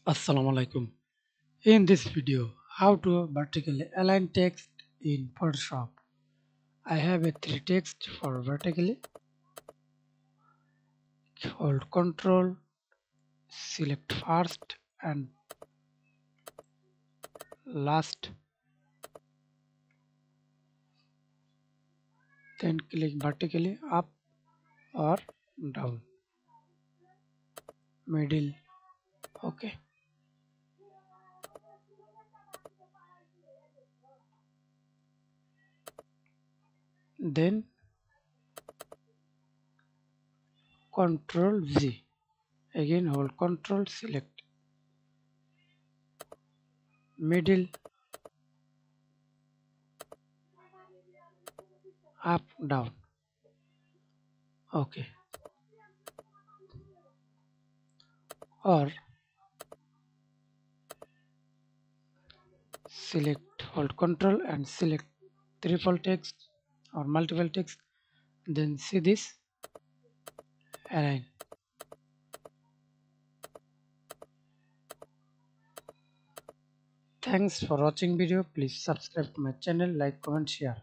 Assalamu alaikum. In this video, how to vertically align text in Photoshop. I have a three text for vertically. Hold Control, select first and last, then click vertically up or down, middle. Okay. Then Control Z. Again hold Control, select middle, up, down. Okay. Or select hold Control and select triple text or multiple text. Then see this align. Thanks for watching video. Please subscribe to my channel, like, comment, share.